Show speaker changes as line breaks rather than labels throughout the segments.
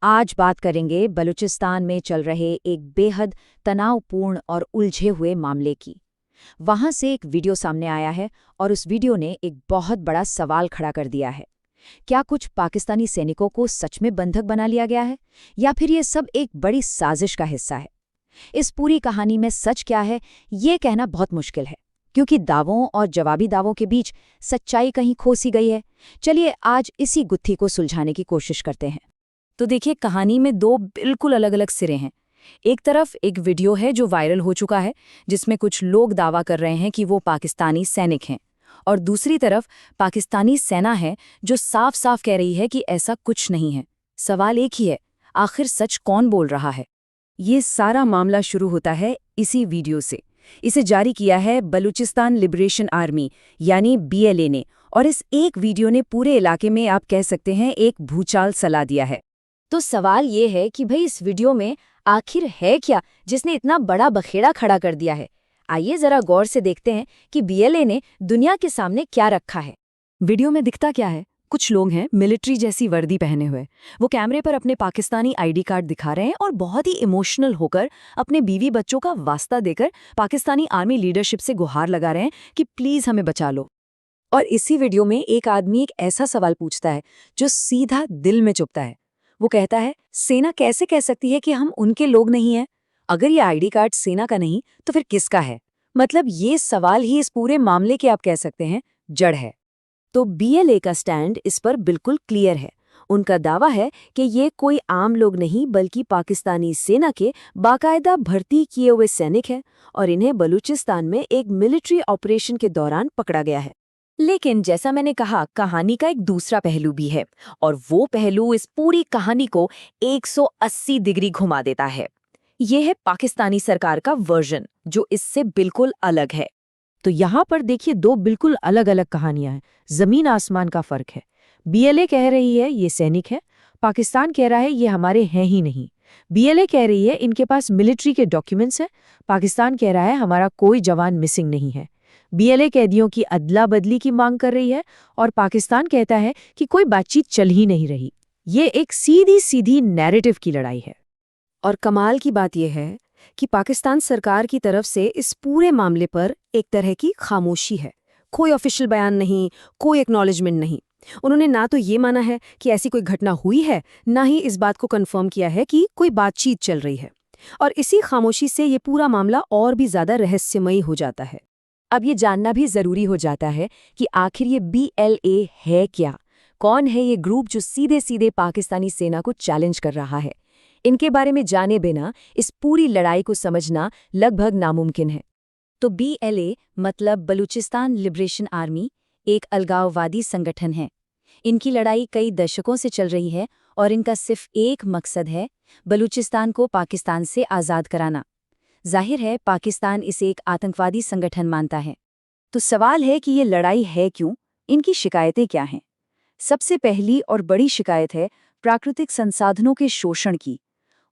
आज बात करेंगे बलूचिस्तान में चल रहे एक बेहद तनावपूर्ण और उलझे हुए मामले की। वहां से एक वीडियो सामने आया है और उस वीडियो ने एक बहुत बड़ा सवाल खड़ा कर दिया है। क्या कुछ पाकिस्तानी सैनिकों को सच में बंधक बना लिया गया है या फिर ये सब एक बड़ी साजिश का हिस्सा है? इस पूरी कहानी में सच क्या है, ये कहना बहुत मुश्किल है, क्योंकि दावों और जवाबी दावों के बीच सच्चाई कहीं खो सी गई है। चलिए आज इसी गुत्थी को सुलझाने की कोशिश करते हैं। तो देखिए, कहानी में दो बिल्कुल अलग अलग सिरे हैं। एक तरफ एक वीडियो है जो वायरल हो चुका है, जिसमें कुछ लोग दावा कर रहे हैं कि वो पाकिस्तानी सैनिक हैं, और दूसरी तरफ पाकिस्तानी सेना है जो साफ साफ कह रही है कि ऐसा कुछ नहीं है। सवाल एक ही है, आखिर सच कौन बोल रहा है? ये सारा मामला शुरू होता है इसी वीडियो से। इसे जारी किया है बलूचिस्तान लिबरेशन आर्मी यानी BLA ने, और इस एक वीडियो ने पूरे इलाके में, आप कह सकते हैं, एक भूचाल सला दिया है। तो सवाल ये है कि भाई इस वीडियो में आखिर है क्या जिसने इतना बड़ा बखेड़ा खड़ा कर दिया है? आइए जरा गौर से देखते हैं कि BLA ने दुनिया के सामने क्या रखा है। वीडियो में दिखता क्या है? कुछ लोग हैं मिलिट्री जैसी वर्दी पहने हुए। वो कैमरे पर अपने पाकिस्तानी ID कार्ड दिखा रहे हैं और बहुत ही इमोशनल होकर अपने बीवी बच्चों का वास्ता देकर पाकिस्तानी आर्मी लीडरशिप से गुहार लगा रहे हैं कि प्लीज हमें बचा लो। और इसी वीडियो में एक आदमी एक ऐसा सवाल पूछता है जो सीधा दिल में चुभता है। वो कहता है, सेना कैसे कह सकती है कि हम उनके लोग नहीं हैं? अगर ये ID कार्ड सेना का नहीं तो फिर किसका है? मतलब ये सवाल ही इस पूरे मामले के, आप कह सकते हैं, जड़ है। तो BLA का स्टैंड इस पर बिल्कुल क्लियर है। उनका दावा है कि ये कोई आम लोग नहीं बल्कि पाकिस्तानी सेना के बाकायदा भर्ती किए हुए सैनिक हैं, और इन्हें बलूचिस्तान में एक मिलिट्री ऑपरेशन के दौरान पकड़ा गया है। लेकिन जैसा मैंने कहा, कहानी का एक दूसरा पहलू भी है, और वो पहलू इस पूरी कहानी को 180 डिग्री घुमा देता है। ये है पाकिस्तानी सरकार का वर्जन, जो इससे बिल्कुल अलग है। तो यहाँ पर देखिए, दो बिल्कुल अलग अलग कहानियां हैं, जमीन आसमान का फर्क है। BLA कह रही है ये सैनिक है, पाकिस्तान कह रहा है ये हमारे हैं ही नहीं। BLA कह रही है इनके पास मिलिट्री के डॉक्यूमेंट्स हैं, पाकिस्तान कह रहा है हमारा कोई जवान मिसिंग नहीं है। BLA कैदियों की अदला बदली की मांग कर रही है और पाकिस्तान कहता है कि कोई बातचीत चल ही नहीं रही। ये एक सीधी सीधी नैरेटिव की लड़ाई है। और कमाल की बात यह है कि पाकिस्तान सरकार की तरफ से इस पूरे मामले पर एक तरह की खामोशी है। कोई ऑफिशियल बयान नहीं, कोई एक्नॉलेजमेंट नहीं। उन्होंने ना तो ये माना है कि ऐसी कोई घटना हुई है, ना ही इस बात को कंफर्म किया है कि कोई बातचीत चल रही है। और इसी खामोशी से ये पूरा मामला और भी ज्यादा रहस्यमयी हो जाता है। अब ये जानना भी जरूरी हो जाता है कि आखिर ये BLA है क्या? कौन है ये ग्रुप जो सीधे सीधे पाकिस्तानी सेना को चैलेंज कर रहा है? इनके बारे में जाने बिना इस पूरी लड़ाई को समझना लगभग नामुमकिन है। तो BLA मतलब बलूचिस्तान लिबरेशन आर्मी एक अलगाववादी संगठन है। इनकी लड़ाई कई दशकों से चल रही है और इनका सिर्फ एक मकसद है, बलूचिस्तान को पाकिस्तान से आज़ाद कराना। जाहिर है पाकिस्तान इसे एक आतंकवादी संगठन मानता है। तो सवाल है कि ये लड़ाई है क्यों? इनकी शिकायतें क्या हैं? सबसे पहली और बड़ी शिकायत है प्राकृतिक संसाधनों के शोषण की।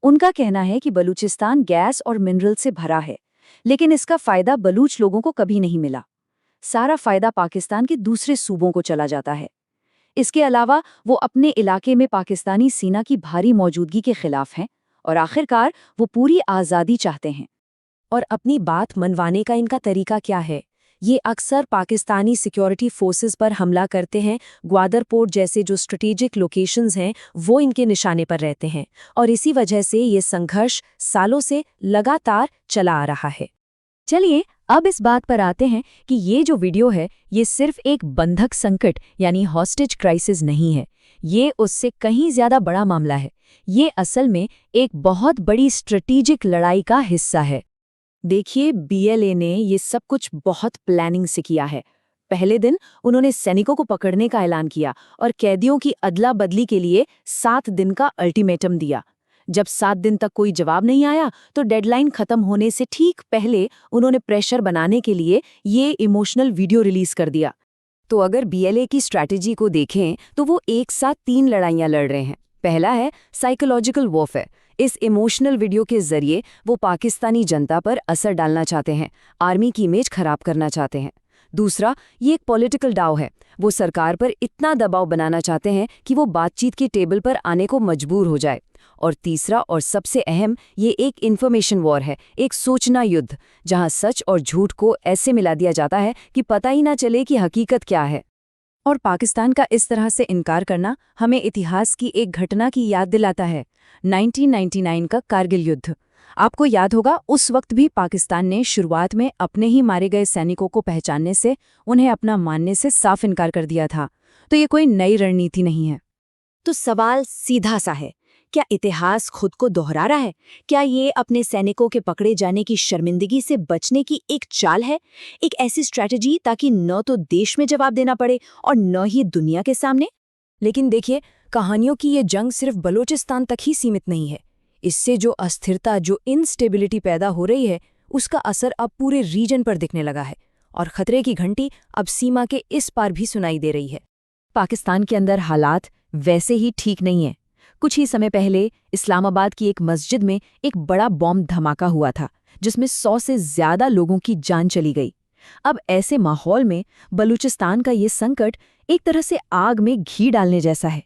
उनका कहना है कि बलूचिस्तान गैस और मिनरल से भरा है, लेकिन इसका फायदा बलूच लोगों को कभी नहीं मिला। सारा फायदा पाकिस्तान के दूसरे सूबों को चला जाता है। इसके अलावा वो अपने इलाके में पाकिस्तानी सेना की भारी मौजूदगी के खिलाफ हैं, और आखिरकार वो पूरी आज़ादी चाहते हैं। और अपनी बात मनवाने का इनका तरीका क्या है? ये अक्सर पाकिस्तानी सिक्योरिटी फोर्सेस पर हमला करते हैं। ग्वादर पोर्ट जैसे जो स्ट्रेटेजिक लोकेशंस हैं वो इनके निशाने पर रहते हैं, और इसी वजह से ये संघर्ष सालों से लगातार चला आ रहा है। चलिए अब इस बात पर आते हैं कि ये जो वीडियो है ये सिर्फ एक बंधक संकट यानी हॉस्टेज क्राइसिस नहीं है। ये उससे कहीं ज्यादा बड़ा मामला है। ये असल में एक बहुत बड़ी स्ट्रेटेजिक लड़ाई का हिस्सा है। देखिए, BLA ने ये सब कुछ बहुत प्लानिंग से किया है। पहले दिन उन्होंने सैनिकों को पकड़ने का ऐलान किया और कैदियों की अदला बदली के लिए 7 दिन का अल्टीमेटम दिया। जब 7 दिन तक कोई जवाब नहीं आया तो डेडलाइन खत्म होने से ठीक पहले उन्होंने प्रेशर बनाने के लिए ये इमोशनल वीडियो रिलीज कर दिया। तो अगर BLA की स्ट्रैटेजी को देखें तो वो एक साथ 3 लड़ाइयां लड़ रहे हैं। पहला है साइकोलॉजिकल वॉरफेयर। इस इमोशनल वीडियो के जरिए वो पाकिस्तानी जनता पर असर डालना चाहते हैं, आर्मी की इमेज खराब करना चाहते हैं। दूसरा, ये एक पॉलिटिकल डाव है। वो सरकार पर इतना दबाव बनाना चाहते हैं कि वो बातचीत की टेबल पर आने को मजबूर हो जाए। और तीसरा और सबसे अहम, ये एक इन्फॉर्मेशन वॉर है, एक सूचना युद्ध, जहां सच और झूठ को ऐसे मिला दिया जाता है कि पता ही ना चले कि हकीकत क्या है। और पाकिस्तान का इस तरह से इनकार करना हमें इतिहास की एक घटना की याद दिलाता है, 1999 का कारगिल युद्ध। आपको याद होगा, उस वक्त भी पाकिस्तान ने शुरुआत में अपने ही मारे गए सैनिकों को पहचानने से, उन्हें अपना मानने से साफ इनकार कर दिया था। तो ये कोई नई रणनीति नहीं है।
तो सवाल सीधा सा है, क्या इतिहास खुद को दोहरा रहा है? क्या ये अपने सैनिकों के पकड़े जाने की शर्मिंदगी से बचने की एक चाल है, एक ऐसी स्ट्रैटेजी ताकि न तो देश में जवाब देना पड़े और न ही दुनिया के सामने?
लेकिन देखिए, कहानियों की ये जंग सिर्फ बलूचिस्तान तक ही सीमित नहीं है। इससे जो अस्थिरता, जो इनस्टेबिलिटी पैदा हो रही है, उसका असर अब पूरे रीजन पर दिखने लगा है। और खतरे की घंटी अब सीमा के इस पार भी सुनाई दे रही है। पाकिस्तान के अंदर हालात वैसे ही ठीक नहीं है। कुछ ही समय पहले इस्लामाबाद की एक मस्जिद में एक बड़ा बॉम्ब धमाका हुआ था, जिसमें 100 से ज्यादा लोगों की जान चली गई। अब ऐसे माहौल में बलूचिस्तान का ये संकट एक तरह से आग में घी डालने जैसा है।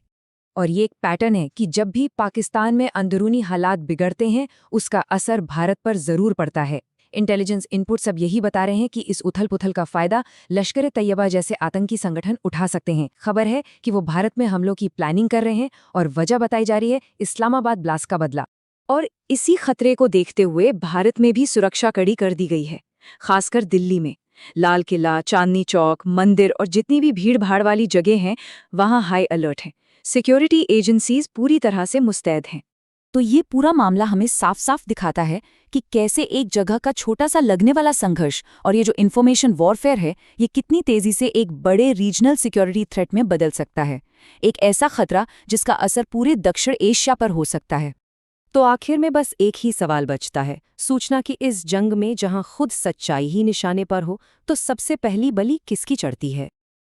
और ये एक पैटर्न है कि जब भी पाकिस्तान में अंदरूनी हालात बिगड़ते हैं, उसका असर भारत पर जरूर पड़ता है। इंटेलिजेंस इनपुट सब यही बता रहे हैं कि इस उथल-पुथल का फायदा लश्कर तैयबा जैसे आतंकी संगठन उठा सकते हैं। खबर है कि वो भारत में हमलों की प्लानिंग कर रहे हैं और वजह बताई जा रही है इस्लामाबाद ब्लास्ट का बदला। और इसी खतरे को देखते हुए भारत में भी सुरक्षा कड़ी कर दी गई है, खासकर दिल्ली में। लाल किला, चांदनी चौक, मंदिर और जितनी भी भीड़-भाड़ वाली जगह हैं, वहाँ हाई अलर्ट है। सिक्योरिटी एजेंसीज पूरी तरह से मुस्तैद हैं। तो ये पूरा मामला हमें साफ साफ दिखाता है कि कैसे एक जगह का छोटा सा लगने वाला संघर्ष और ये जो इन्फॉर्मेशन वॉरफेयर है, ये कितनी तेजी से एक बड़े रीजनल सिक्योरिटी थ्रेट में बदल सकता है। एक ऐसा खतरा जिसका असर पूरे दक्षिण एशिया पर हो सकता है। तो आखिर में बस एक ही सवाल बचता है, सूचना की इस जंग में जहां खुद सच्चाई ही निशाने पर हो, तो सबसे पहली बलि किसकी चढ़ती है?